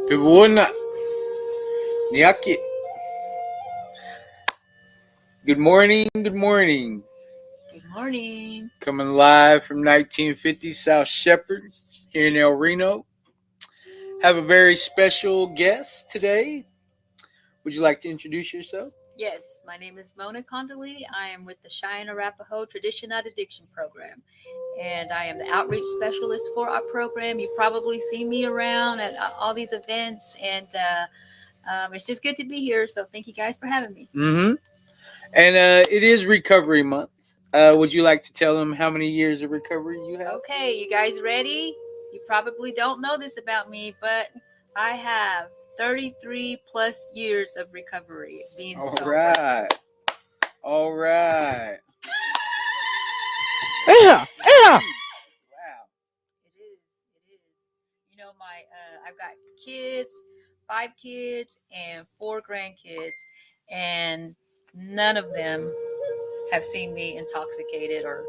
Pibuna, Nyaki. Good morning, good morning. Good morning. Coming live from 1950 South Shepherd here in El Reno. Have a very special guest today. Would you like to introduce yourself? Yes, my name is Mona Condoli. I am with the Cheyenne Arapaho Tradition Not Addiction Program, and I am the outreach specialist for our program. You probably see me around at all these events, and it's just good to be here. So thank you guys for having me. Mm-hmm. And it is Recovery Month. Would you like to tell them how many years of recovery you have? Okay, you guys ready? You probably don't know this about me, but I have 33 plus years of recovery being sober. All right. Yeah. Wow. It is. You know, I've got kids, 5 kids and 4 grandkids, and none of them have seen me intoxicated or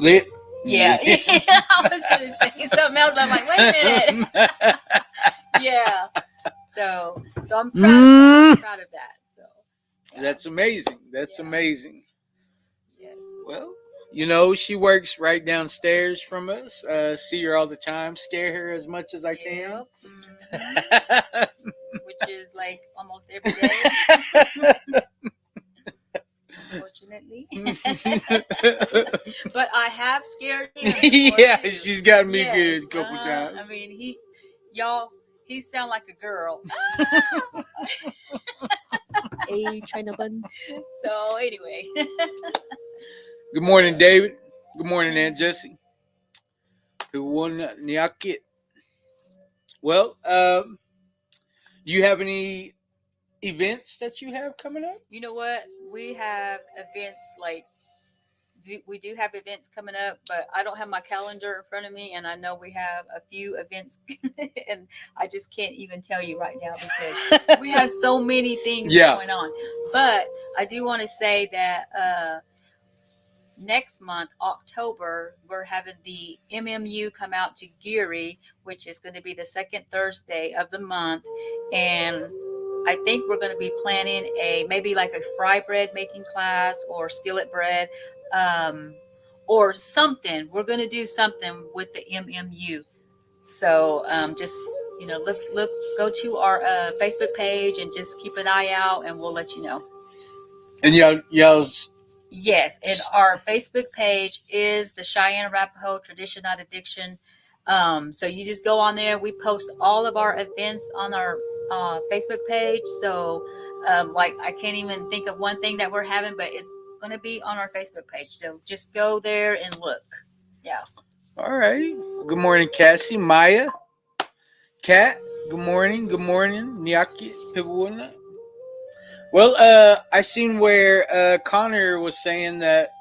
Lit. Yeah. I was gonna say something else. I'm like, wait a minute. Yeah. So I'm proud of that. So yeah. That's amazing. That's amazing. Yes. Well, you know, she works right downstairs from us. See her all the time. Scare her as much as I can. Mm-hmm. Which is like almost every day. Unfortunately. But I have scared him. Yeah, she's got me good a couple times. I mean, he sound like a girl. A China buns. So anyway. Good morning, David. Good morning, Aunt Jessie. Well, do you have any events that you have coming up? You know what? We have events we do have events coming up, but I don't have my calendar in front of me, and I know we have a few events, and I just can't even tell you right now because we have so many things going on. But I do want to say that next month, October, we're having the MMU come out to Geary, which is going to be the second Thursday of the month, and I think we're going to be planning maybe like a fry bread making class or skillet bread, or something. We're going to do something with the MMU. So just go to our Facebook page and just keep an eye out, and we'll let you know. And y'all's. Yes, and our Facebook page is the Cheyenne Arapaho Tradition Not Addiction. So you just go on there. We post all of our events on our Facebook page. So I can't even think of one thing that we're having, but it's going to be on our Facebook page. So just go there and look. Yeah. All right. Good morning, Cassie, Maya, Kat. Good morning. Good morning, Nyaki, Pibuna. Well, I seen where Connor was saying that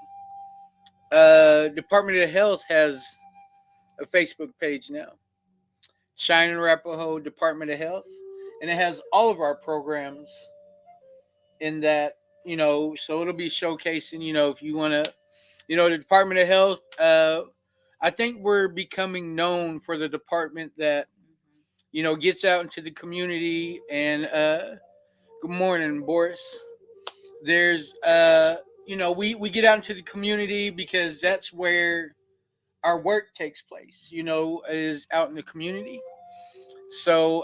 Department of Health has a Facebook page now. Cheyenne Arapaho Department of Health. And it has all of our programs in that, so it'll be showcasing, if you want to, the Department of Health. I think we're becoming known for the department that, gets out into the community. And good morning, Boris. There's, we get out into the community because that's where our work takes place, is out in the community. So,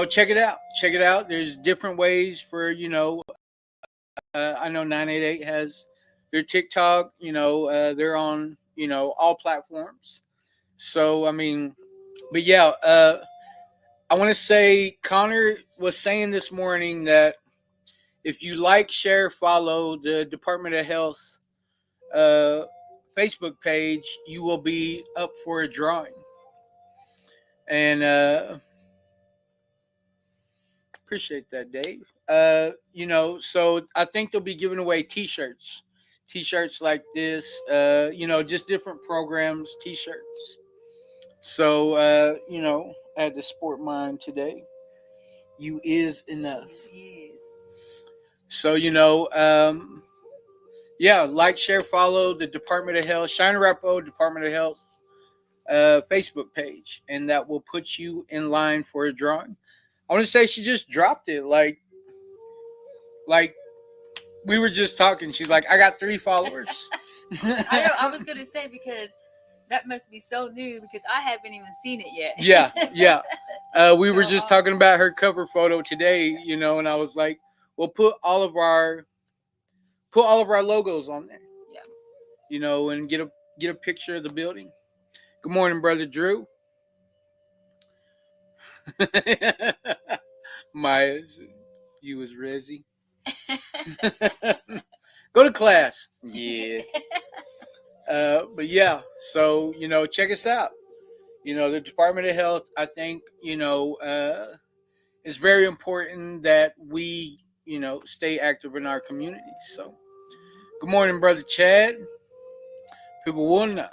check it out. Check it out. There's different ways for, I know 988 has their TikTok, they're on, all platforms. So, I mean, but yeah, I want to say Connor was saying this morning that if you like, share, follow the Department of Health Facebook page, you will be up for a drawing. And appreciate that, Dave. So I think they'll be giving away T-shirts like this. Just different programs, T-shirts. So I had to sport mine today. You is enough. Yes. So like, share, follow the Department of Health, Cheyenne Arapaho Department of Health Facebook page, and that will put you in line for a drawing. I want to say she just dropped it, like we were just talking. She's like, I got 3 followers. I know. I was gonna say because that must be so new because I haven't even seen it yet. Yeah. We were So, just talking about her cover photo today, and I was like, we'll put all of our logos on there. Yeah. And get a picture of the building. Good morning, brother Drew. Maya, you was Rezzy. Go to class. Yeah. But yeah, so check us out. The Department of Health, I think, it's very important that we, stay active in our communities. So, good morning, brother Chad. People will know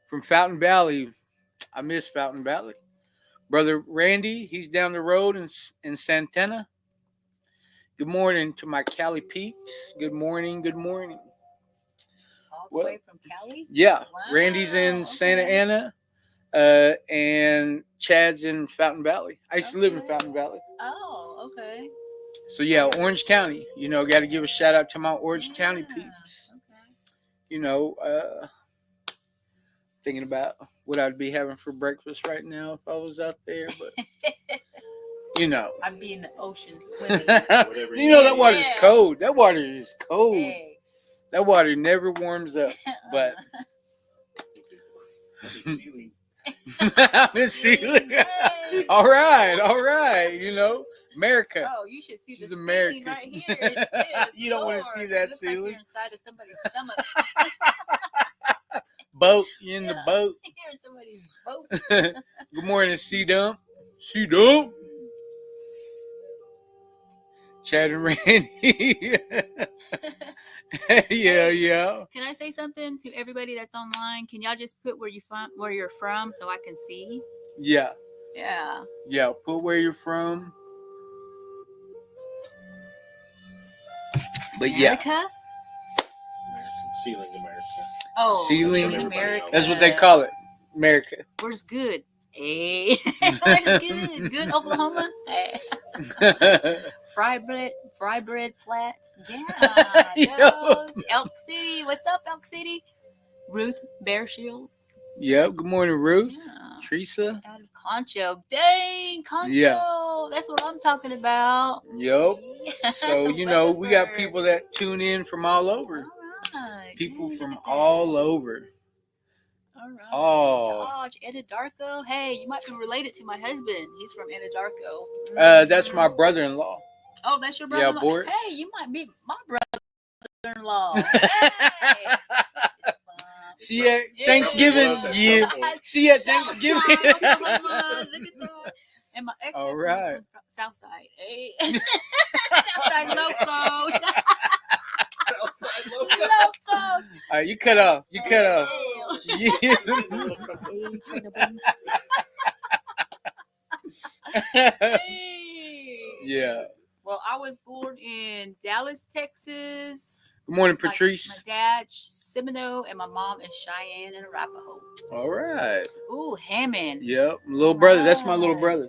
from Fountain Valley. I miss Fountain Valley. Brother Randy, he's down the road in Santana. Good morning to my Cali peeps. Good morning. All the way from Cali? Yeah. Wow, Randy's in Santa okay. Ana, and Chad's in Fountain Valley. I used to live in Fountain Valley. Oh, okay. So yeah, Orange County. Got to give a shout out to my Orange County peeps. Okay. Thinking about what I'd be having for breakfast right now if I was out there, but I'd be in the ocean swimming. that water's cold. That water is cold. Hey. That water never warms up. But I'm in Sealy. Hey. All right. America. Oh, you should see She's the American. ceiling right here. You don't want to see that Looks ceiling. like you're inside of somebody's stomach. Boat. You're in the boat. You're in somebody's boat. Good morning, C-Dump. C-Dump. Chad and Randy. Yeah. Can I say something to everybody that's online? Can y'all just put where you're from so I can see? Yeah. Yeah. Put where you're from. But America? Sealing America. Oh, Sealing America. That's what they call it. America. Where's good? Hey. Where's good? Good Oklahoma? Hey. Fry bread flats. Yeah. Yo. Elk City. What's up, Elk City? Ruth Bearshield. Yep. Good morning, Ruth. Yeah. Teresa. Out of Concho. Dang, Concho. Yeah. That's what I'm talking about. Yep. Yeah. So, we got people that tune in from all over. All right. People Good, from look at that. all over. All right. Oh. Dodge, Anadarko. Hey, you might be related to my husband. He's from Anadarko. That's my brother-in-law. Oh, that's your brother-in-law? Boris. Hey, you might be my brother-in-law. Hey. See ya Thanksgiving. Yeah. See ya Thanksgiving. Southside, Oklahoma. Look at that. And my ex All right. from Southside. Hey. Southside Locos. Southside Locos. All right, you cut off. Yeah. Hey, China buns. Hey. Yeah. Well, I was born in Dallas, Texas. Good morning, My Patrice. dad's Seminole, and my mom is Cheyenne and Arapaho. All right. Ooh, Hammond. Yep. Little brother. That's my little brother.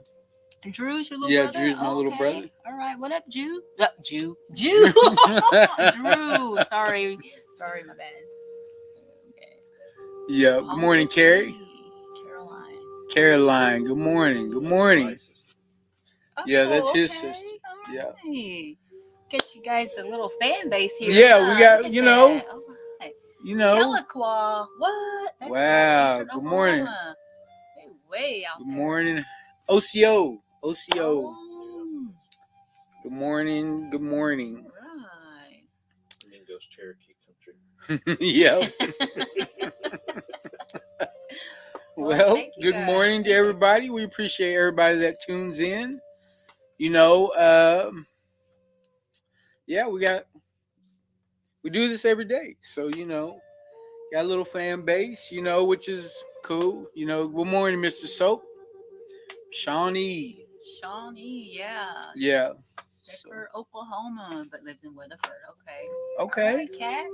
Drew's your little Yeah, brother? Drew's my little brother. All right. What up, Jew? Jew. Drew. Sorry, my bad. Okay. Yeah. Good morning, Carrie. Caroline. Good morning. Oh, Yeah, that's his sister. All Yeah. right. Get you guys a little fan base here. Yeah, we got, Look at you know. that. All right. You know. Tahlequah. What? That's Wow, Eastern good morning. Oklahoma. They way out Good there. morning. OCO. Oh, Good morning. right. Mingo's Cherokee country. Yeah. Well, thank you good guys. morning to everybody. We appreciate everybody that tunes in. Yeah, we do this every day. So, got a little fan base, which is cool. Good morning, Mr. Soap. Shawnee, yeah. yeah. Stickford, Oklahoma, but lives in Weatherford. Okay. Okay. All right, Kat.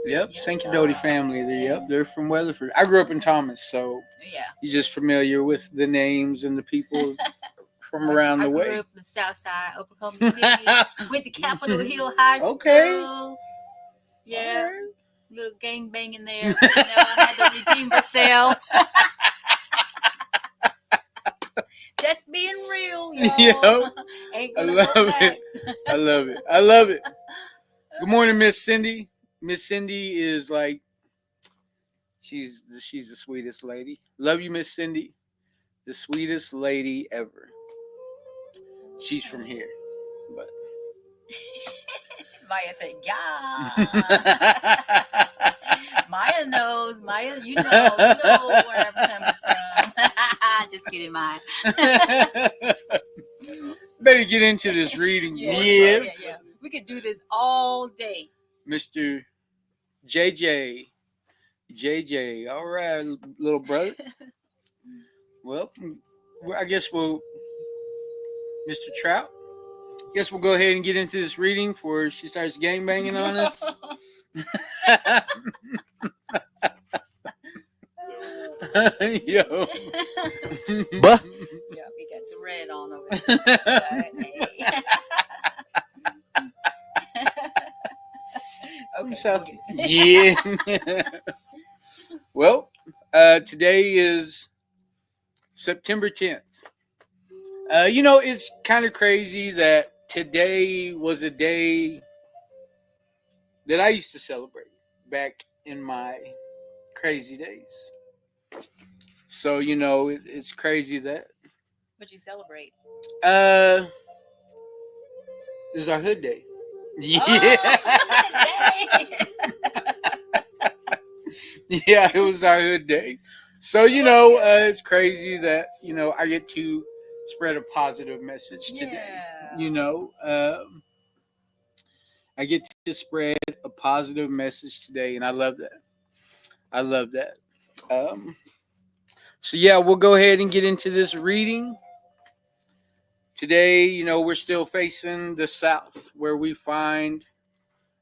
Yep, Yeah. Sankadoti family. Yep, they're Yes. from Weatherford. I grew up in Thomas, so Yeah. you're just familiar with the names and the people from around I the grew way. up in the South Side, Oklahoma City. Went to Capitol Hill High School. Okay. Yeah. All right. Little gang banging there. But, I had to redeem myself. Just being real, y'all. Yo, Ain't I gonna love hold back. it. I love it. I love it. Good morning, Miss Cindy. Miss Cindy is like she's the sweetest lady. Love you, Miss Cindy. The sweetest lady ever. She's from here, but Maya said, yeah. Maya knows. Maya, you know where I'm coming from. Just kidding, Maya. Better get into this reading. Yeah. We could do this all day. Mr. JJ. JJ. All right, little brother. Well, I guess we'll, Mr. Trout. Guess we'll go ahead and get into this reading before she starts gangbanging on us. Yo. Buh. Yeah, we got the red on over there. But, hey. Okay. South. Yeah. Well, today is September 10th. It's kind of crazy that today was a day that I used to celebrate back in my crazy days. So, it's crazy that What'd you celebrate? this is our hood day. Yeah. Oh, Yeah, it was our hood day. So, it's crazy that, I get to spread a positive message today. Yeah. I get to spread a positive message today, and I love that. I love that. So, yeah, we'll go ahead and get into this reading. Today, we're still facing the South, where we find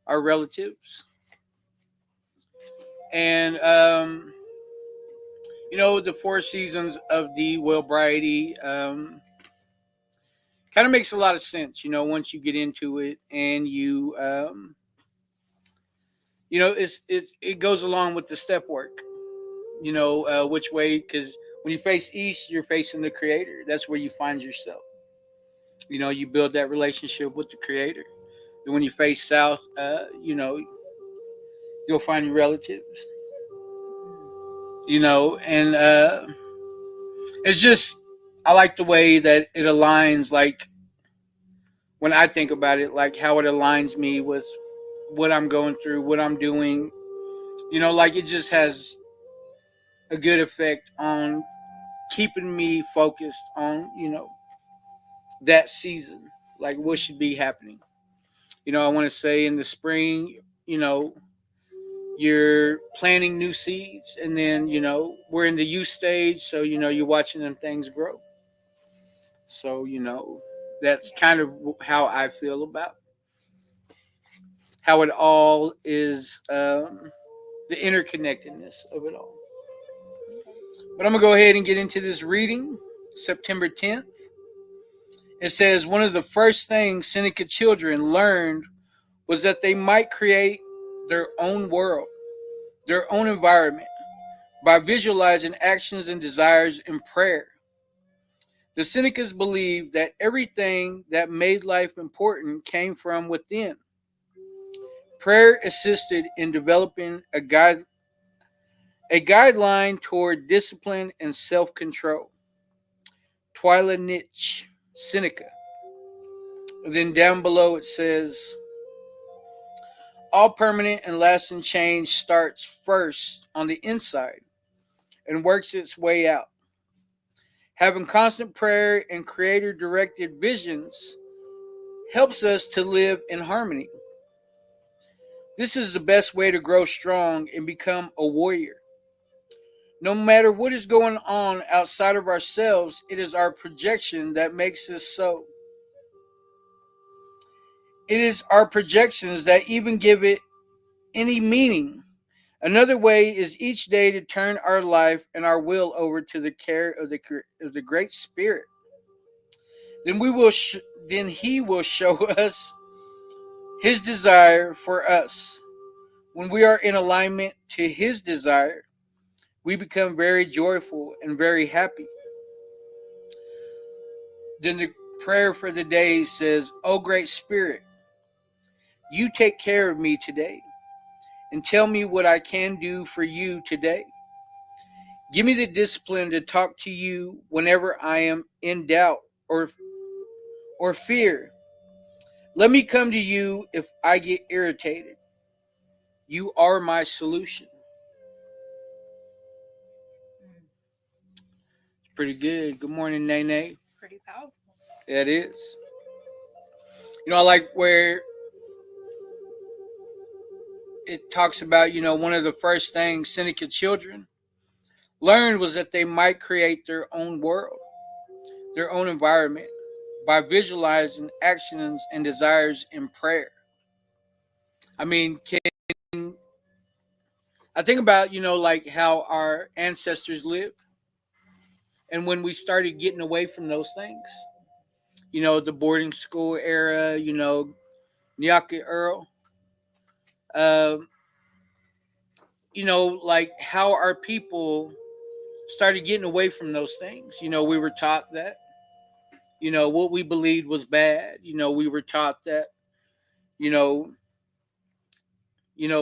our relatives. And, the four seasons of the Wellbriety kind of makes a lot of sense, once you get into it and you, it goes along with the step work, which way, because when you face east, you're facing the Creator. That's where you find yourself. You build that relationship with the Creator. And when you face south, you'll find your relatives. And it's just, I like the way that it aligns, like when I think about it, like how it aligns me with what I'm going through, what I'm doing. Like it just has a good effect on keeping me focused on, that season, like what should be happening. I want to say in the spring, you're planting new seeds, and then, we're in the youth stage, so, you're watching them things grow. So, that's kind of how I feel about how it all is, the interconnectedness of it all. But I'm going to go ahead and get into this reading. September 10th. It says, one of the first things Seneca children learned was that they might create their own world, their own environment, by visualizing actions and desires in prayer. The Senecas believed that everything that made life important came from within. Prayer assisted in developing a guideline toward discipline and self-control. Twylah Nitcsh, Seneca. Then down below it says, all permanent and lasting change starts first on the inside and works its way out. Having constant prayer and creator-directed visions helps us to live in harmony. This is the best way to grow strong and become a warrior. No matter what is going on outside of ourselves, it is our projection that makes us so. It is our projections that even give it any meaning. Another way is each day to turn our life and our will over to the care of the Great Spirit. Then then He will show us His desire for us. When we are in alignment to His desire, we become very joyful and very happy. Then the prayer for the day says, "O Great Spirit, you take care of me today and tell me what I can do for you today. Give me the discipline to talk to you whenever I am in doubt or fear. Let me come to you if I get irritated. You are my solution." It's pretty good. Good morning, Nene. Pretty powerful. That is. I like where it talks about, one of the first things Seneca children learned was that they might create their own world, their own environment, by visualizing actions and desires in prayer. I mean, I think about, like how our ancestors lived. And when we started getting away from those things, the boarding school era, Nyaka Earl, um, like how our people started getting away from those things. We were taught that, what we believed was bad. We were taught that, you know,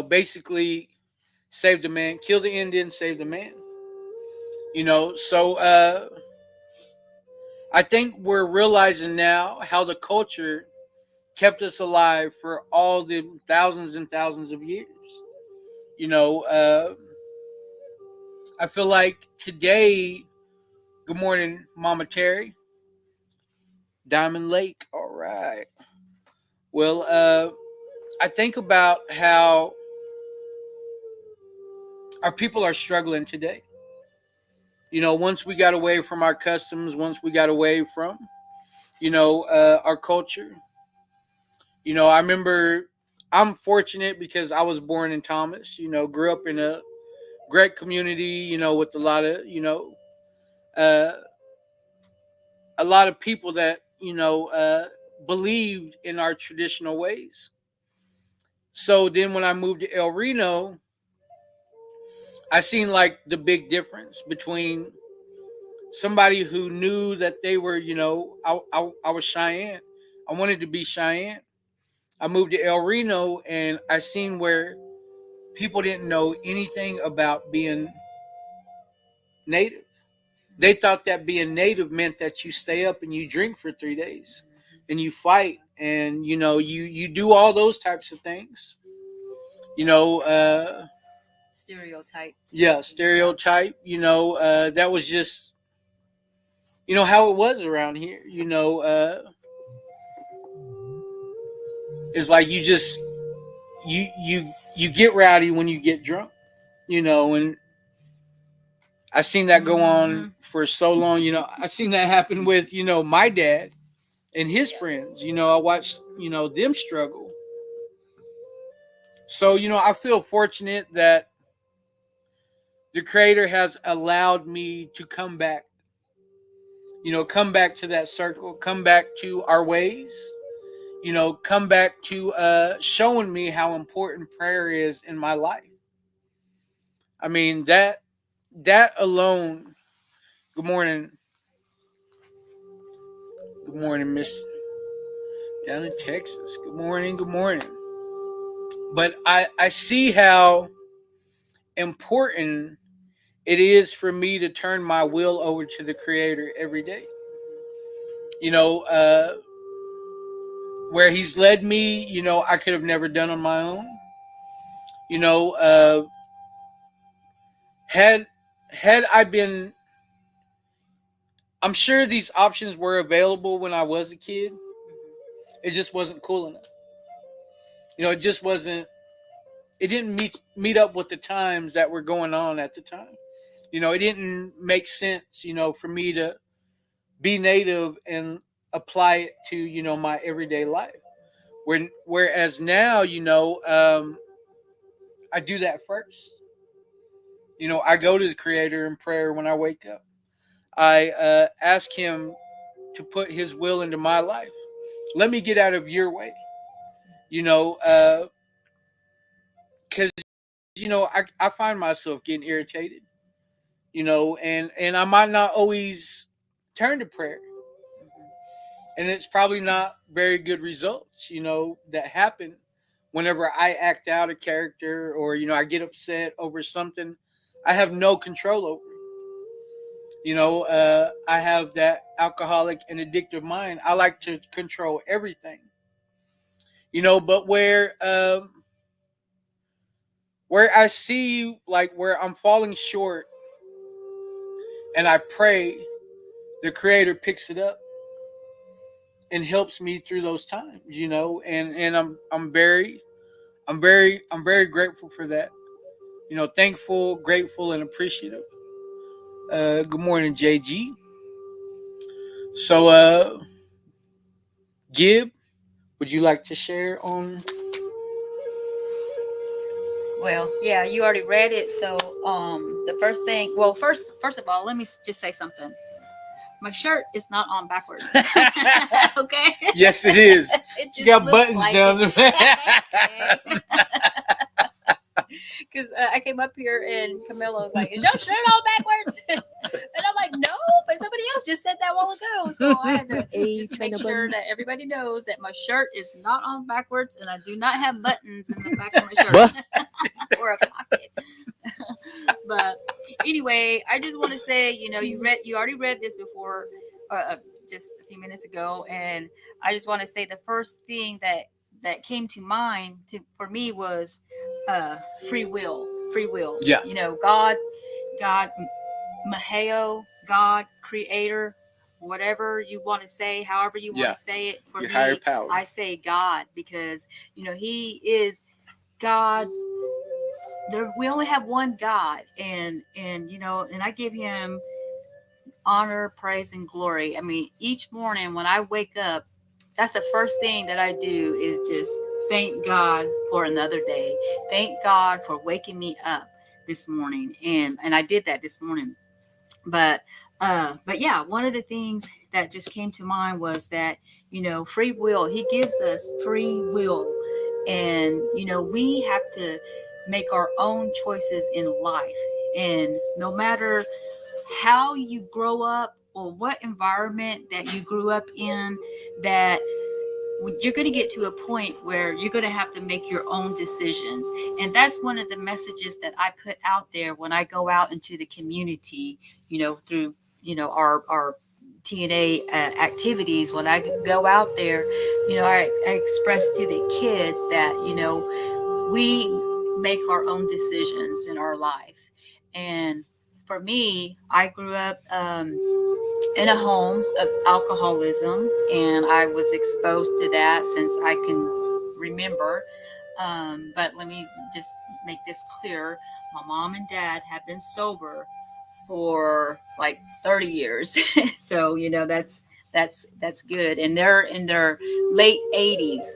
basically save the man, kill the Indian, save the man. So I think we're realizing now how the culture kept us alive for all the thousands and thousands of years. You know, uh, I feel like today, good morning, Mama Terry, Diamond Lake. All right. Well, I think about how our people are struggling today. Once we got away from our customs, once we got away from, our culture. I remember I'm fortunate because I was born in Thomas, grew up in a great community, with uh, a lot of people that, believed in our traditional ways. So then when I moved to El Reno, I seen like the big difference between somebody who knew that they were, I was Cheyenne. I wanted to be Cheyenne. I moved to El Reno and I seen where people didn't know anything about being native. They thought that being native meant that you stay up and you drink for 3 days and you fight and you do all those types of things. You know, uh, Stereotype. yeah, stereotype. That was just how it was around here. It's like you get rowdy when you get drunk. And I seen that go on for so long. I seen that happen with my dad and his friends. I watched them struggle. So I feel fortunate that the Creator has allowed me to come back. Come back to that circle, come back to our ways. Come back to showing me how important prayer is in my life. I mean that alone. Good morning. Good morning, Miss down in Texas. Good morning. Good morning. But I see how important it is for me to turn my will over to the Creator every day. You know, uh, where He's led me, I could have never done on my own. You know, uh, had had I been, I'm sure these options were available when I was a kid. It just wasn't cool enough. It just wasn't. It didn't meet up with the times that were going on at the time. It didn't make sense. For me to be native and apply it to my everyday life. Whereas now, I do that first. You know, I go to the Creator in prayer when I wake up. I ask Him to put His will into my life. Let me get out of your way. You know, because you know I find myself getting irritated. You know, and I might not always turn to prayer, and it's probably not very good results. You know, that happen whenever I act out a character, or you know I get upset over something I have no control over. You know, I have that alcoholic and addictive mind. I like to control everything. You know, but where I see like where I'm falling short, and I pray, the Creator picks it up and helps me through those times. You know, and I'm very grateful for that. You know, thankful, grateful, and appreciative. Good morning, JG. So, Gib, would you like to share on? Well, yeah, you already read it. So, the first thing, well, first of all, let me just say something. My shirt is not on backwards. Okay. Yes, it is. It just You got looks buttons like down it. there. Because I came up here and Camilla was like, "Is your shirt all backwards?" And I'm like, "No," but somebody else just said that a while ago. So I had to just make sure that everybody knows that my shirt is not on backwards, and I do not have buttons in the back of my shirt or a pocket. But anyway, I just want to say, you know, you already read this before, just a few minutes ago, and I just want to say the first thing that came to mind for me was free will. Yeah. You know, God, Maheo, God, Creator, whatever you want to say, however you want to say it. For Your me, higher power. I say God, because you know He is God. We only have one God, and you know, and I give Him honor, praise, and glory. I mean, each morning when I wake up, that's the first thing that I do is just thank God for another day. Thank God for waking me up this morning, and I did that this morning. But yeah, one of the things that just came to mind was that, you know, free will. He gives us free will, and you know, we have to make our own choices in life. And no matter how you grow up or what environment that you grew up in, that you're going to get to a point where you're going to have to make your own decisions. And that's one of the messages that I put out there when I go out into the community, you know, through, you know, our TNA activities. When I go out there, you know, I express to the kids that, you know, we make our own decisions in our life. And for me, I grew up in a home of alcoholism, and I was exposed to that since I can remember. But let me just make this clear. My mom and dad have been sober for like 30 years. So, you know, that's good. And they're in their late 80s.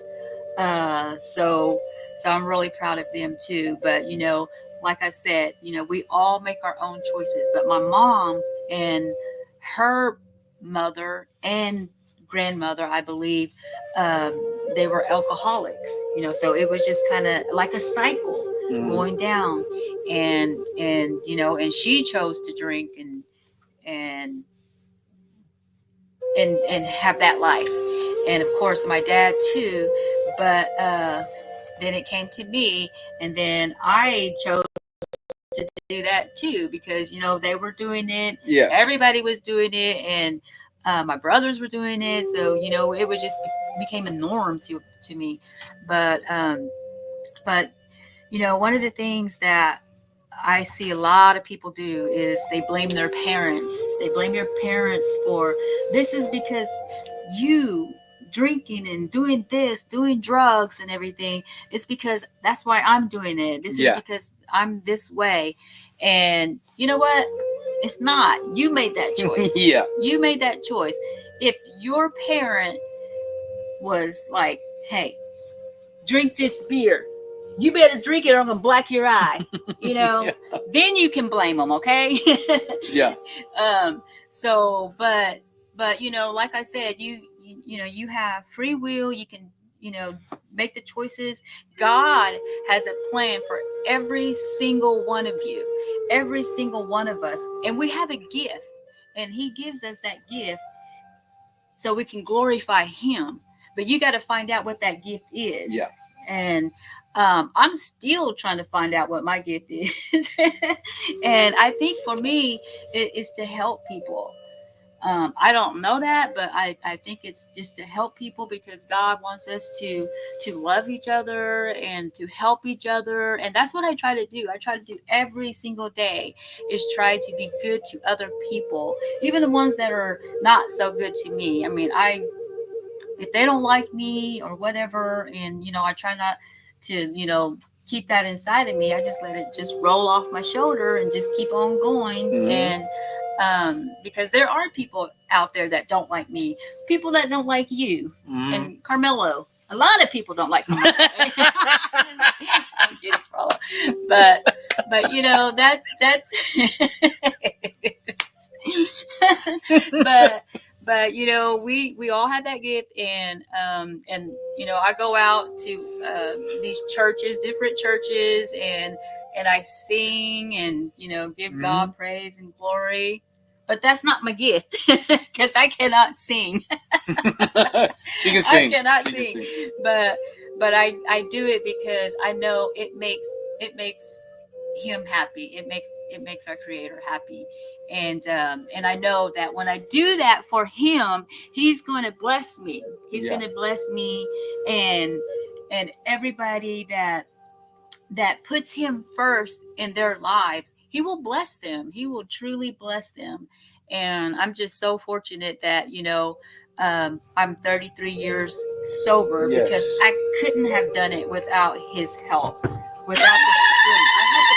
So I'm really proud of them too. But, you know, like I said, you know, we all make our own choices. But my mom and her mother and grandmother, I believe, they were alcoholics, you know, so it was just kind of like a cycle going down, and you know, and she chose to drink and have that life, and of course my dad too. But then it came to me, and then I chose to do that too, because you know they were doing it, everybody was doing it, and my brothers were doing it, so you know it was just became a norm to me. But you know, one of the things that I see a lot of people do is they blame their parents. They blame your parents for this is because you drinking and doing this, doing drugs and everything. It's because that's why I'm doing it. This is because I'm this way. And you know what? It's not. You made that choice. You made that choice. If your parent was like, hey, drink this beer, you better drink it or I'm gonna black your eye. You know, Yeah. then you can blame them, okay? Yeah. So, but you know, like I said, you know, you have free will. You can, you know, make the choices. God has a plan for every single one of you, every single one of us, and we have a gift, and He gives us that gift so we can glorify Him. But you got to find out what that gift is. Yeah. And I'm still trying to find out what my gift is. And I think for me, it is to help people. I don't know that, but I think it's just to help people, because God wants us to love each other and to help each other. And that's what I try to do. I try to do every single day, is try to be good to other people, even the ones that are not so good to me. I mean, if they don't like me or whatever, and, you know, I try not to, you know, keep that inside of me. I just let it just roll off my shoulder and just keep on going. Mhm. And because there are people out there that don't like me, people that don't like you, Mhm. and Carmelo. A lot of people don't like Carmelo. I'm kidding, Paula. But you know, that's but you know, we all have that gift. And you know, I go out to these churches, different churches, and I sing and, you know, give Mhm. God praise and glory. But that's not my gift, because I cannot sing. She can sing. I cannot She can sing. sing. But I do it because I know it makes Him happy. It makes our Creator happy. And I know that when I do that for Him, He's going to bless me. He's Yeah. going to bless me, and everybody that puts Him first in their lives, He will bless them. He will truly bless them. And I'm just so fortunate that, you know, I'm 33 years sober, Yes. because I couldn't have done it without His help, without the strength. I had to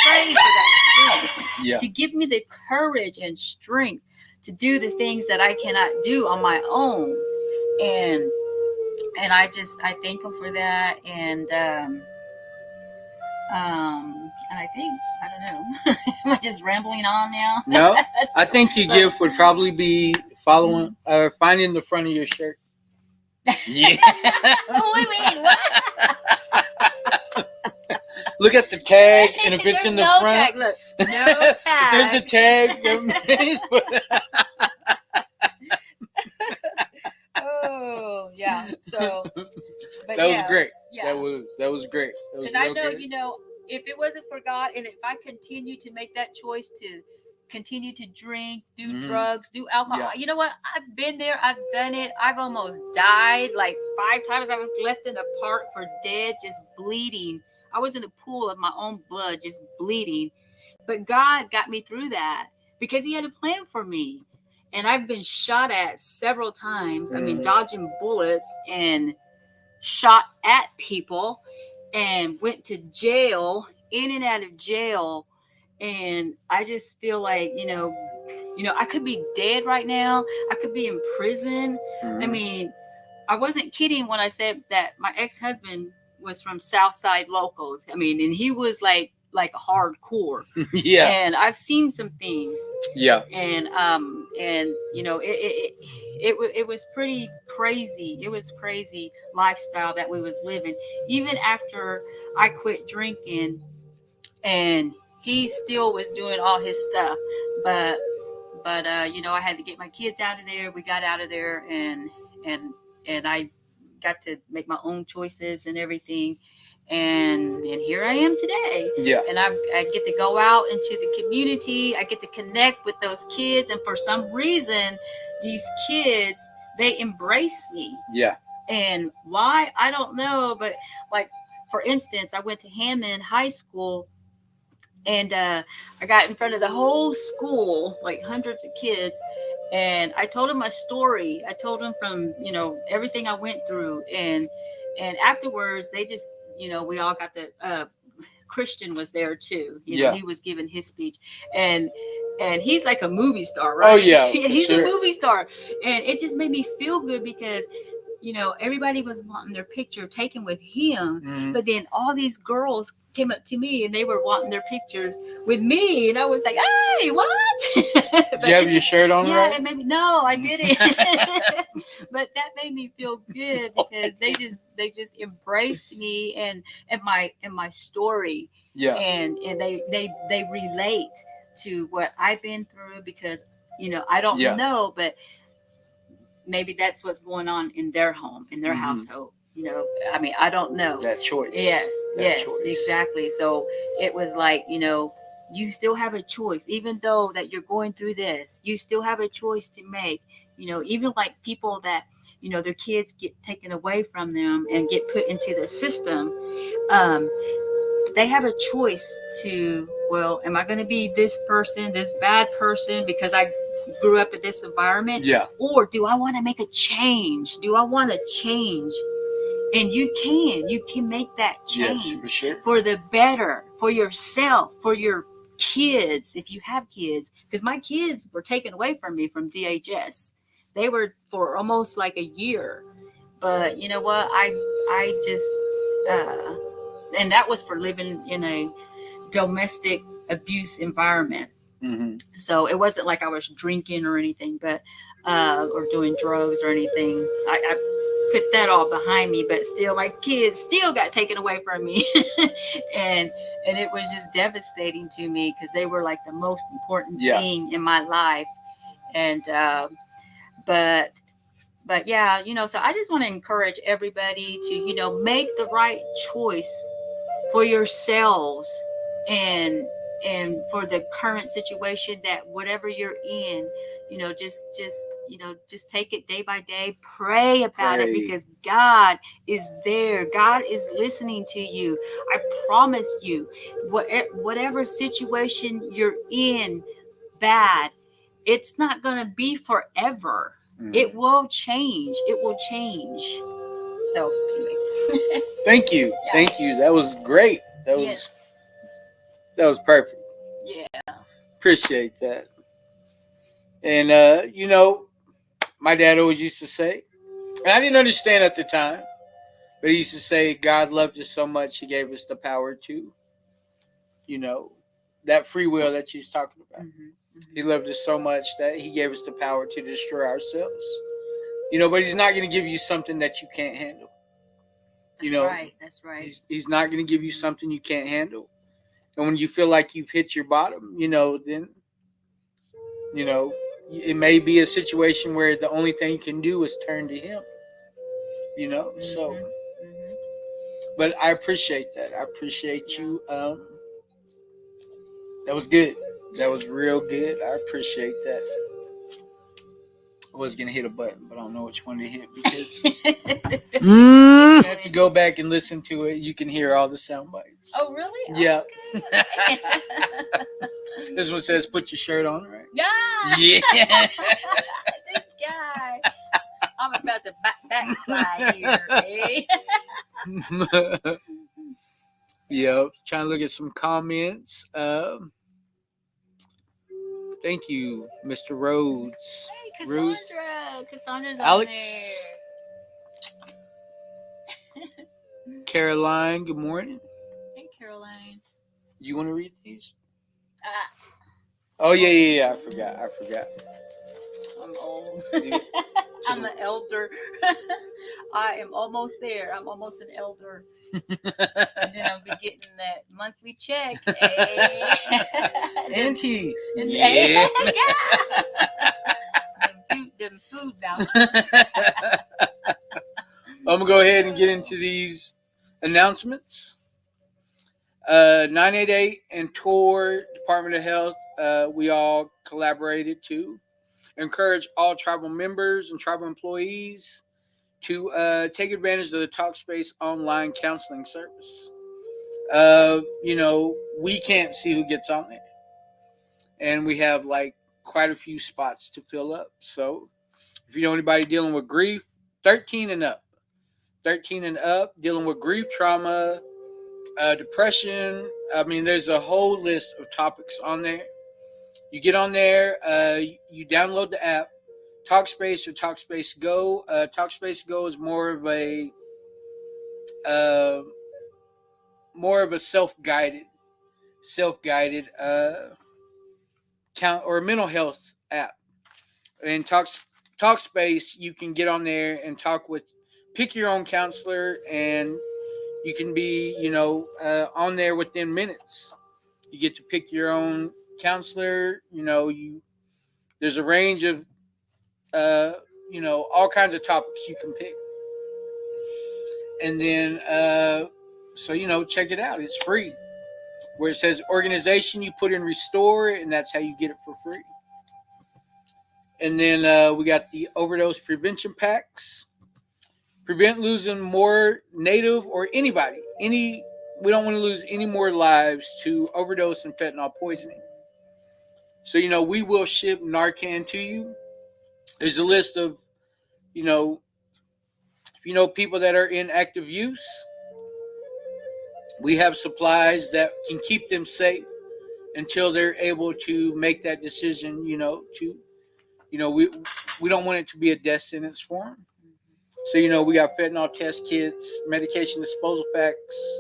pray for that strength, Yeah. to give me the courage and strength to do the things that I cannot do on my own. And I thank Him for that. And I think, I don't know, am I just rambling on now? No, I think your gift would probably be finding the front of your shirt. Yeah. Oh, wait, what? Look at the tag, and if it's in the There's no front, tag. Look, no tag. if there's a tag. Oh, yeah. So, but That was yeah, great. Yeah. That was great. That was Because I real know, great. you know, if it wasn't for God, and if I continue to make that choice to continue to drink, do Mhm. drugs, do alcohol, Yeah. you know what? I've been there. I've done it. I've almost died like 5 times. I was left in a park for dead, just bleeding. I was in a pool of my own blood, just bleeding. But God got me through that because He had a plan for me. And I've been shot at several times. I mean, Mhm. dodging bullets and shot at people, and went to jail, in and out of jail. And I just feel like, you know, I could be dead right now. I could be in prison. I Mhm. mean, I wasn't kidding when I said that my ex-husband was from Southside Locals. I mean, and he was like hardcore. Yeah. And I've seen some things. Yeah. And you know, it was pretty crazy. It was crazy lifestyle that we was living. Even after I quit drinking, and he still was doing all his stuff. But you know, I had to get my kids out of there. We got out of there, and I got to make my own choices and everything. And here I am today. Yeah. And I get to go out into the community. I get to connect with those kids, and for some reason, these kids, they embrace me. Yeah. And why, I don't know, but like, for instance, I went to Hammond High School, and I got in front of the whole school, like hundreds of kids, and I told them my story. I told them from, you know, everything I went through, and afterwards they just, you know, we all got the Christian was there too. You know, Yeah. he was giving his speech, and he's like a movie star, right? Oh, yeah, for He's sure. a movie star, and it just made me feel good because everybody was wanting their picture taken with him. Mhm. But then all these girls came up to me and they were wanting their pictures with me. And I was like, hey, what? Did you have your shirt on? Yeah, right? it made me, no, I didn't. But that made me feel good because they just embraced me and my story. Yeah. And they relate to what I've been through because I don't Yeah. know, but maybe that's what's going on in their home, in their Mhm. household. I mean, I don't know. That choice. Yes, That yes, choice. exactly. So it was like, you still have a choice, even though that you're going through this, you still have a choice to make. Even like people that, their kids get taken away from them and get put into the system, they have a choice to, well, am I going to be this person, this bad person because I grew up in this environment? Yeah. Or do I want to make a change? Do I want to change? And you can make that change. Yes, for sure. For the better, for yourself, for your kids, if you have kids. Because my kids were taken away from me from DHS. They were for almost like a year. But you know what? I just, and that was for living in a domestic abuse environment. Mhm. So it wasn't like I was drinking or anything, but or doing drugs or anything. I put that all behind me, but still, my kids still got taken away from me, and it was just devastating to me because they were like the most important Yeah. thing in my life. And but yeah, so I just want to encourage everybody to make the right choice for yourselves and for the current situation, that whatever you're in, just take it day by day, pray about it, Pray. because God is there. God is listening to you. I promise you, whatever situation you're in, bad, it's not going to be forever. Mhm. It will change. So anyway. Thank you. Yeah. Thank you. That was great. That was Yes. that was perfect. Yeah. Appreciate that. And my dad always used to say, and I didn't understand at the time, but he used to say, God loved us so much he gave us the power to, that free will that she's talking about. He loved us so much that he gave us the power to destroy ourselves. But he's not going to give you something that you can't handle. That's right. He's not going to give you something you can't handle. And when you feel like you've hit your bottom, then, it may be a situation where the only thing you can do is turn to him. So, but I appreciate that. I appreciate you. That was good. That was real good. I appreciate that. I was going to hit a button, but I don't know which one to hit because you have to go back and listen to it. You can hear all the sound bites. Oh, really? Yeah. Okay. This one says, put your shirt on, right? Yeah. Yeah. This guy. I'm about to backslide here, eh? Yep. Trying to look at some comments. Thank you, Mr. Rhodes. Hey, Ruth. Cassandra's Alex. on there. Caroline, good morning. Hey, Caroline. You want to read these? Oh, yeah. I forgot. I'm old. Yeah. I'm an elder. I am almost there. I'm almost an elder. And then I'll be getting that monthly check. Auntie. Yeah. Them food vouchers. I'm going to go ahead and get into these announcements. 988 and TOR, Department of Health, we all collaborated to encourage all tribal members and tribal employees to take advantage of the Talkspace online counseling service. We can't see who gets on there. And we have quite a few spots to fill up. So if you know anybody dealing with grief, 13 and up, dealing with grief, trauma, depression. I mean, there's a whole list of topics on there. You get on there, you download the app, Talkspace or Talkspace Go. Talkspace Go is more of a self-guided count or mental health app. And Talkspace, you can get on there and pick your own counselor, and you can be, on there within minutes. You get to pick your own counselor. There's a range of, all kinds of topics you can pick. And then, check it out. It's free. Where it says organization, you put in restore, and that's how you get it for free. And then we got the overdose prevention packs. Prevent losing more native or anybody. We don't want to lose any more lives to overdose and fentanyl poisoning. So, we will ship Narcan to you. There's a list of, people that are in active use. We have supplies that can keep them safe until they're able to make that decision, we don't want it to be a death sentence for them. So, we got fentanyl test kits, medication disposal packs,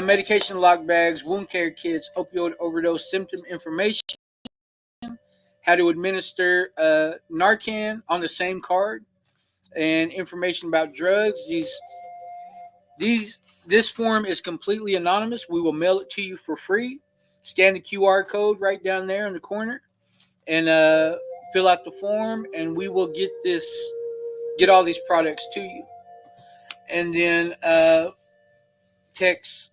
medication lock bags, wound care kits, opioid overdose symptom information, how to administer Narcan on the same card, and information about drugs. This form is completely anonymous. We will mail it to you for free. Scan the QR code right down there in the corner and fill out the form, and we will get all these products to you. And then text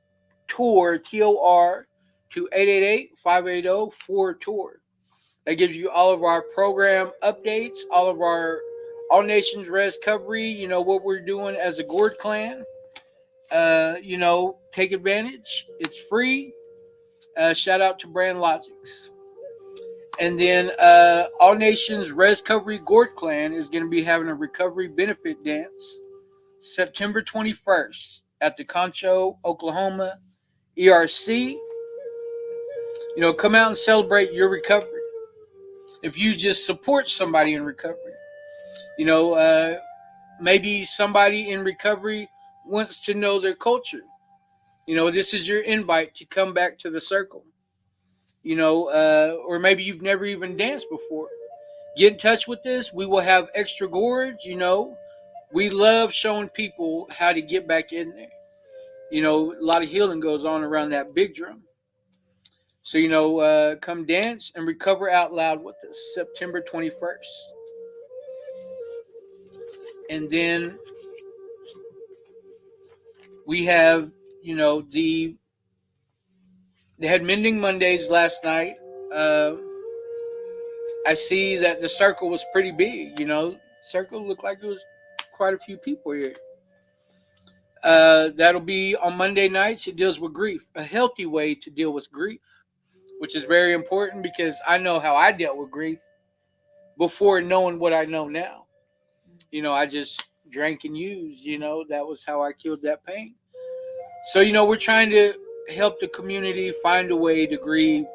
TOR, TOR, to 888-580-4TOR. That gives you all of our program updates, all of our All Nations Res Recovery, what we're doing as a Gourd clan. Take advantage. It's free. Shout out to Brand Logics. And then All Nations Res Recovery Gourd Clan is going to be having a recovery benefit dance September 21st at the Concho, Oklahoma ERC. Come out and celebrate your recovery. If you just support somebody in recovery, maybe somebody in recovery wants to know their culture. This is your invite to come back to the circle. Or maybe you've never even danced before. Get in touch with us. We will have extra gourds. We love showing people how to get back in there. A lot of healing goes on around that big drum. So, come dance and recover out loud with us September 21st. And then we have, they had Mending Mondays last night. I see that the circle was pretty big. Circle looked like it was quite a few people here. That'll be on Monday nights. It deals with grief, a healthy way to deal with grief, which is very important because I know how I dealt with grief before knowing what I know now. I just drank and used. That was how I killed that pain. So, we're trying to help the community find a way to grieve,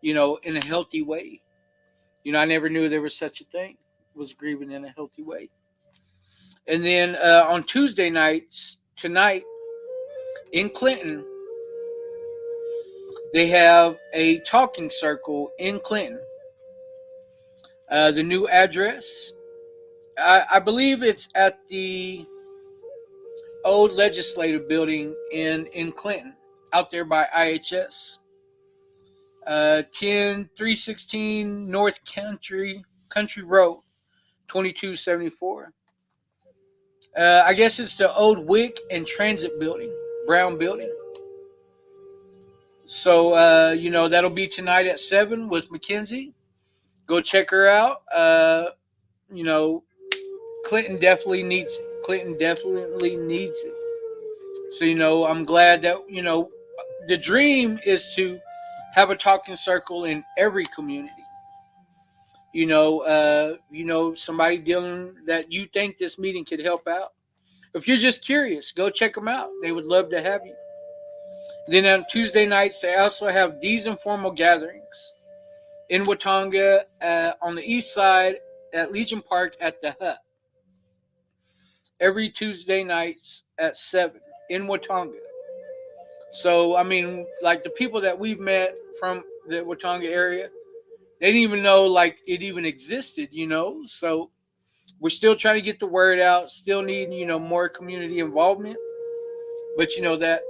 in a healthy way. I never knew there was such a thing, was grieving in a healthy way. And then on Tuesday nights, tonight, in Clinton, they have a talking circle in Clinton. The new address, I believe it's at the old legislative building in Clinton, out there by IHS. 10316 North Country Road, 2274. I guess it's the old WIC and Transit building, brown building. So, that'll be tonight at 7 with Mackenzie. Go check her out. Clinton definitely needs it. So, I'm glad that, the dream is to have a talking circle in every community. Somebody dealing that you think this meeting could help out. If you're just curious, go check them out. They would love to have you. Then on Tuesday nights, they also have these informal gatherings in Watauga on the east side at Legion Park at the Hut every Tuesday nights at 7 in Watonga. So, I mean, like the people that we've met from the Watonga area, they didn't even know like it even existed, you know. So we're still trying to get the word out, still need, you know, more community involvement. But you know that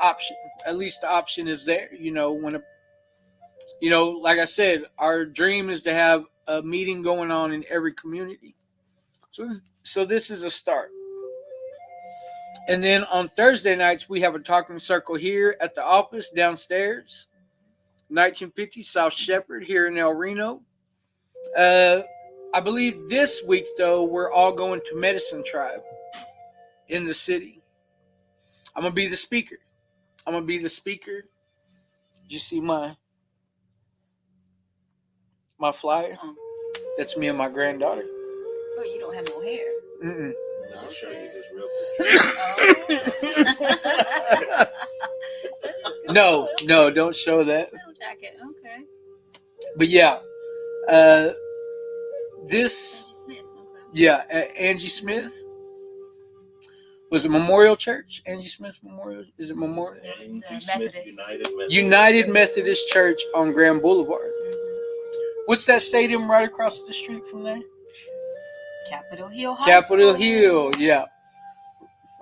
option, at least the option is there, you know, you know, like I said, our dream is to have a meeting going on in every community. So this is a start. And then on Thursday nights, we have a talking circle here at the office downstairs, 1950 South Shepherd here in El Reno. I believe this week, though, we're all going to Medicine Tribe in the city. I'm going to be the speaker. Did you see my flyer? That's me and my granddaughter. Oh, you don't have no hair. Mm-mm. Let me show you his real picture. No, don't show that. Little jacket. Okay. But yeah, this, Angie Smith. Okay. yeah, Angie Smith. Was it Memorial Church? Angie Smith Memorial? Is it Memorial? Yeah, it's Angie Smith, Methodist. United Methodist Church on Grand Boulevard. Mhm. What's that stadium right across the street from there? Capitol Hill High Capitol School. Hill, yeah.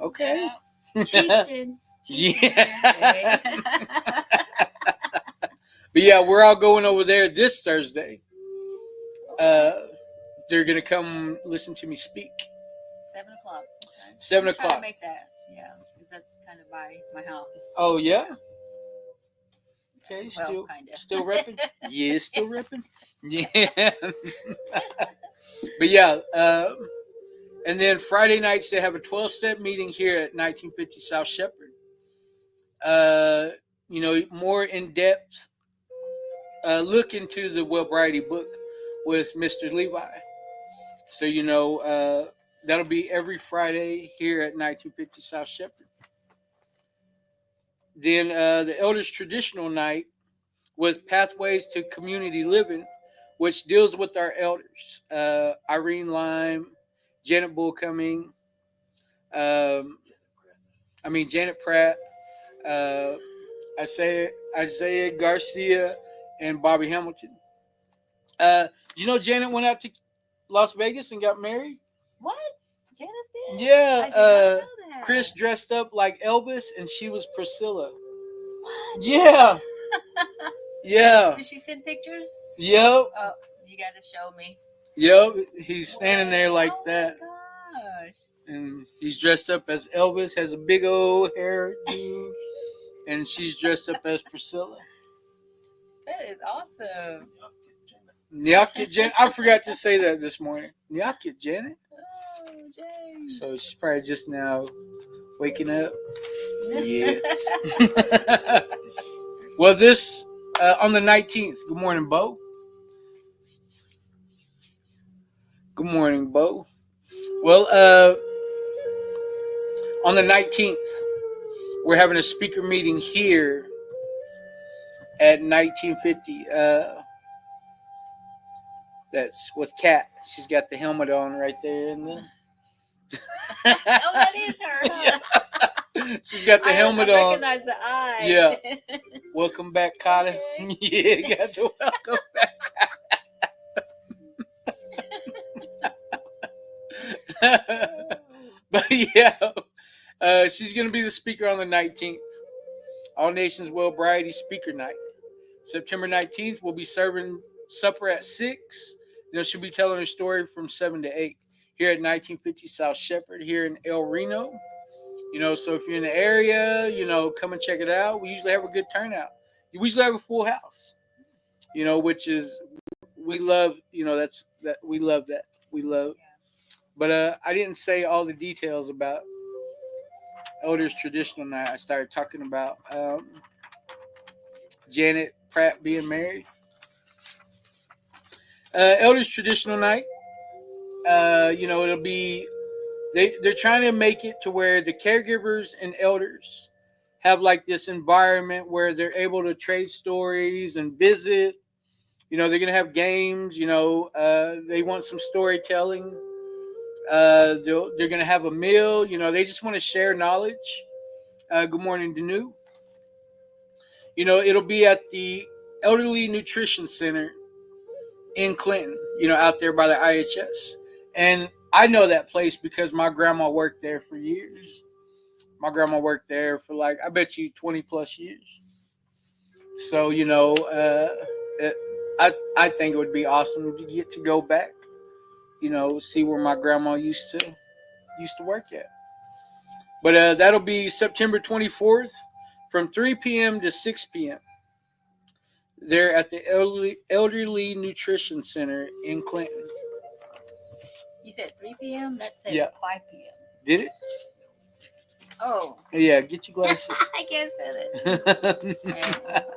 Okay. Yeah. Chieftain. Yeah. But yeah, we're all going over there this Thursday. They're going to come listen to me speak. 7 o'clock. Okay. 7 I'm trying o'clock. to make that. Yeah, because that's kind of by my house. Oh, yeah? Okay, Well, kinda. still repping? Yeah, still repping? Yeah. But yeah, and then Friday nights they have a 12-step meeting here at 1950 South Shepherd. You know, more in-depth look into the Wellbriety book with Mr. Levi. So, you know, that'll be every Friday here at 1950 South Shepherd. Then the Elders Traditional Night with Pathways to Community Living, which deals with our elders. Irene Lime, Janet Bullcoming, Janet Pratt, Isaiah Garcia, and Bobby Hamilton. Do you know Janet went out to Las Vegas and got married? What? Janice did? Yeah. I did not know that. Chris dressed up like Elvis, and she was Priscilla. What? Yeah. Yeah. Did she send pictures? Yep. Oh, you got to show me. Yep. He's standing there like Oh that. my gosh. And he's dressed up as Elvis, has a big old hairdo, and she's dressed up as Priscilla. That is awesome. Nyakit Janet. I forgot to say that this morning. Nyakit Janet. Oh, Jay. So she's probably just now waking up. Yeah. Well, this on the 19th. Good morning, Bo. Good morning, Bo. Well, on the 19th, we're having a speaker meeting here at 1950. That's with Kat. She's got the helmet on right there. Oh, that is her. Huh? Yeah. She's got the helmet I on. recognize the eyes. Yeah. Welcome back, Kata. Okay. Yeah, got to welcome back. But yeah, she's going to be the speaker on the 19th. All Nations Wellbriety Speaker Night. September 19th, we'll be serving supper at 6. Then she'll be telling her story from 7 to 8 here at 1950 South Shepherd here in El Reno. You know, so if you're in the area, you know, come and check it out. We usually have a good turnout. We usually have a full house, you know, which is, we love, you know, we love that. We love. But I didn't say all the details about Elders Traditional Night. I started talking about Janet Pratt being married. Elders Traditional Night, you know, it'll be, they're trying to make it to where the caregivers and elders have like this environment where they're able to trade stories and visit You know, they're gonna have games. You know, they want some storytelling. They're gonna have a meal. You know, they just want to share knowledge. Good morning, Danu. You know, it'll be at the Elderly Nutrition Center in Clinton. You know, out there by the IHS, and I know that place because my grandma worked there for years. My grandma worked there for like, I bet you 20 plus years. So, you know, I think it would be awesome to get to go back, you know, see where my grandma used to work at. But that'll be September 24th from 3 p.m. to 6 p.m. They're at the Elderly Nutrition Center in Clinton. You said 3 p.m.? That said Yeah. 5 p.m. Did it? Oh. Yeah, get your glasses. I can't say that. Yeah, let's see.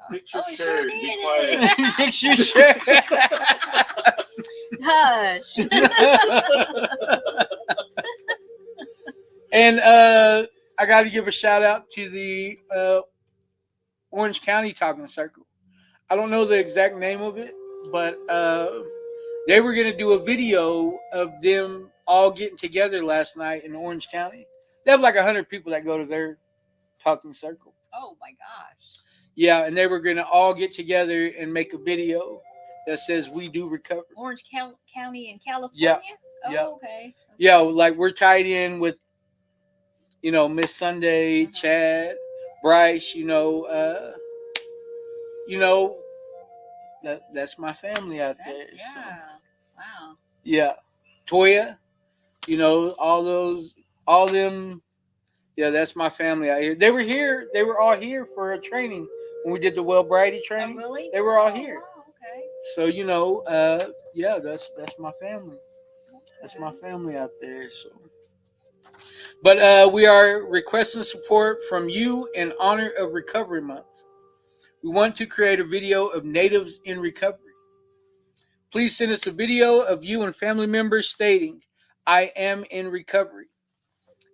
Fix your Oh, it shirt. sure Be did. quiet. Fix your shirt. Hush. And I got to give a shout out to the Orange County Talking Circle. I don't know the exact name of it, but they were going to do a video of them all getting together last night in Orange County. They have like 100 people that go to their talking circle. Oh my gosh. Yeah, and they were going to all get together and make a video that says "We do recover." Orange County in California? Yeah. Oh, Yeah. okay. Yeah, like we're tied in with, you know, Miss Sunday, Chad, Bryce. You know, that's my family out there. Yeah. So. Wow. Yeah, Toya. You know, all them. Yeah, that's my family out here. They were here. They were all here for a training when we did the Well Brady training. Oh, really? They were all Oh, here. wow, okay. So you know, yeah, that's my family. That's my family out there. So, but we are requesting support from you in honor of Recovery Month. We want to create a video of natives in recovery. Please send us a video of you and family members stating, "I am in recovery."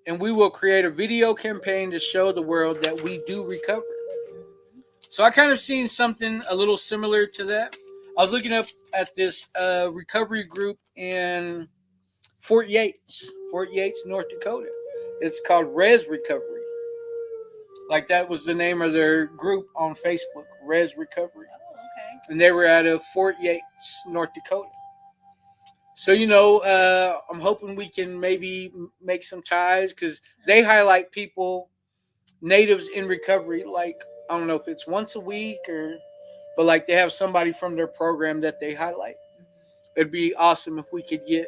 And we will create a video campaign to show the world that we do recover. So I kind of seen something a little similar to that. I was looking up at this recovery group in Fort Yates, North Dakota. It's called Res Recovery. Like that was the name of their group on Facebook, Res Recovery. Oh, okay. And they were out of Fort Yates, North Dakota. So, you know, I'm hoping we can maybe make some ties because they highlight people, natives in recovery, like, I don't know if it's once a week but like they have somebody from their program that they highlight. It'd be awesome if we could get,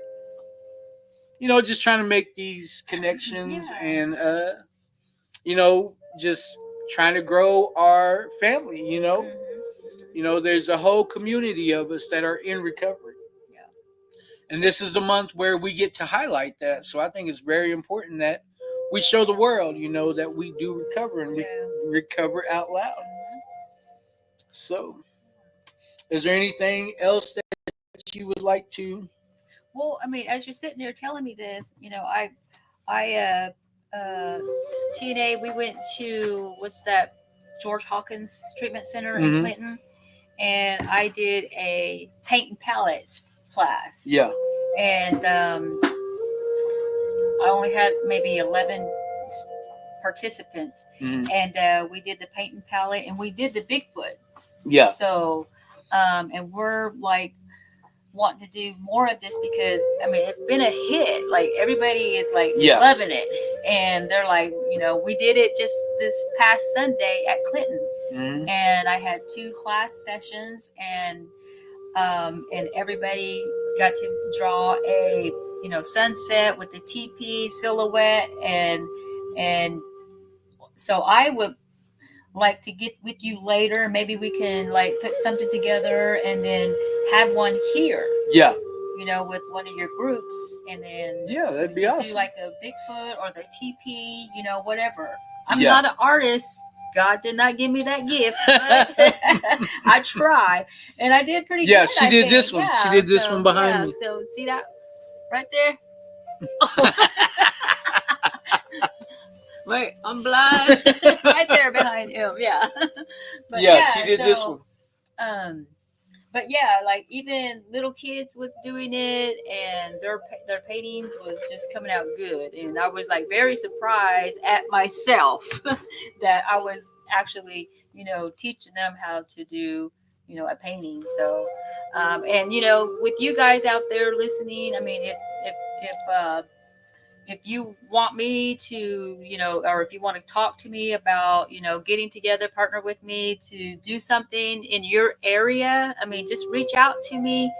you know, just trying to make these connections and, you know, just trying to grow our family, you know. You know, there's a whole community of us that are in recovery. And this is the month where we get to highlight that. So I think it's very important that we show the world, you know, that we do recover and recover out loud. So is there anything else that you would like to? Well, I mean, as you're sitting there telling me this, you know, TNA, we went to, what's that, George Hawkins Treatment Center in Clinton, and I did a paint and palette class. Yeah. And I only had maybe 11 participants, and we did the paint and palette, and we did the Bigfoot. Yeah. So, and we're like wanting to do more of this because I mean it's been a hit. Like everybody is like loving it, and they're like, you know, we did it just this past Sunday at Clinton, and I had 2 class sessions, and everybody got to draw a, you know, sunset with the teepee silhouette, and so I would like to get with you later. Maybe we can like put something together and then have one here. Yeah. You know, with one of your groups, and then that'd be awesome. Do like a Bigfoot or the teepee, you know, whatever. I'm not an artist. God did not give me that gift, but I try, and I did pretty good. Yeah, she did this one. She did this one behind me. So see that right there? Wait, I'm blind. Right there behind him. Yeah. But she did this one. but yeah, like even little kids was doing it, and their paintings was just coming out good, and I was like very surprised at myself that I was actually teaching them how to do a painting. So and with you guys out there listening, I mean, if you want me to, or if you want to talk to me about, getting together, partner with me to do something in your area, I mean, just reach out to me.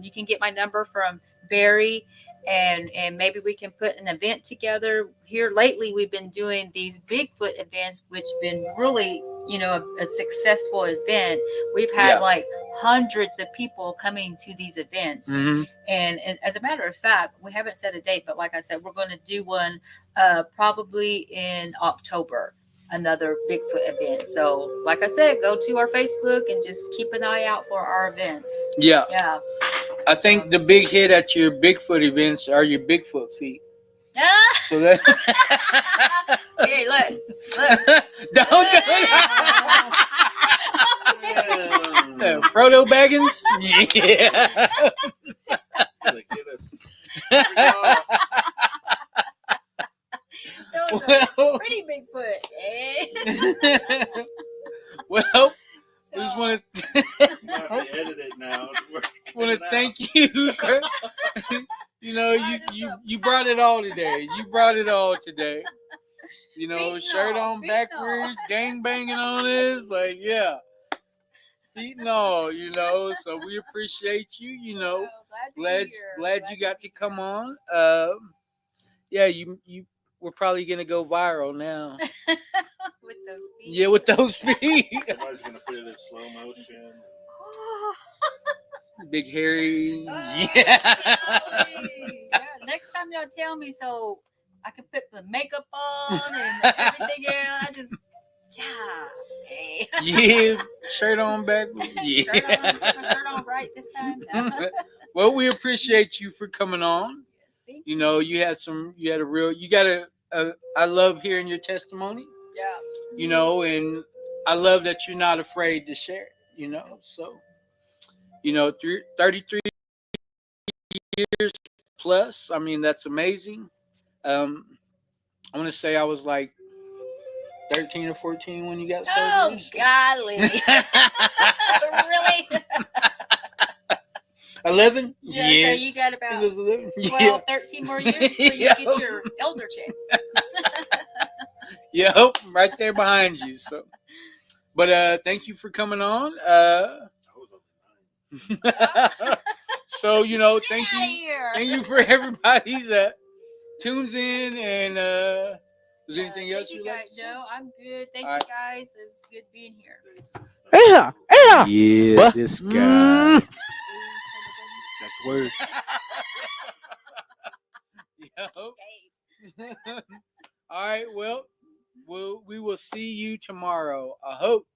You can get my number from Barry, and maybe we can put an event together. Here lately, we've been doing these Bigfoot events, which have been really, a successful event. We've had like hundreds of people coming to these events. Mm-hmm. And as a matter of fact, we haven't set a date, but like I said, we're going to do one probably in October, another Bigfoot event. So like I said, go to our Facebook and just keep an eye out for our events. Yeah. I think the big hit at your Bigfoot events are your Bigfoot feet. So that Here, look. don't do it. Frodo Baggins? Yeah. Gonna get us. Those pretty Bigfoot, eh? Well, I just want to Might be edit it now. want to thank you. Kurt. You brought it all today. You brought it all today. Shirt on backwards, gang banging on this, like feet and all. So we appreciate you. Glad you got to come on. We're probably gonna go viral now. With those feet. Yeah, with those feet. Somebody's gonna put it in slow motion. Big hairy. Oh, Yeah. yeah. Next time y'all tell me so I can put the makeup on and everything else. Yeah. Shirt on backwards. Yeah. Shirt on right this time. Well, we appreciate you for coming on. Yes, thank you. I love hearing your testimony. Yeah. And I love that you're not afraid to share, so 33 years plus, I mean, that's amazing. I want to say I was like 13 or 14 when you got sober. Oh, golly. Really? 11? Yeah, so you got It about was 11. 12, 13 more years before you Yeah. get your elder check. Yep, right there behind you. So, but thank you for coming on. So thank you for everybody that tunes in. And is there anything else you'd like to say? No, I'm good. Thank All you right. guys. It's good being here. Yeah, this guy. That's the word. Yep. All right. Well, we will see you tomorrow. I hope.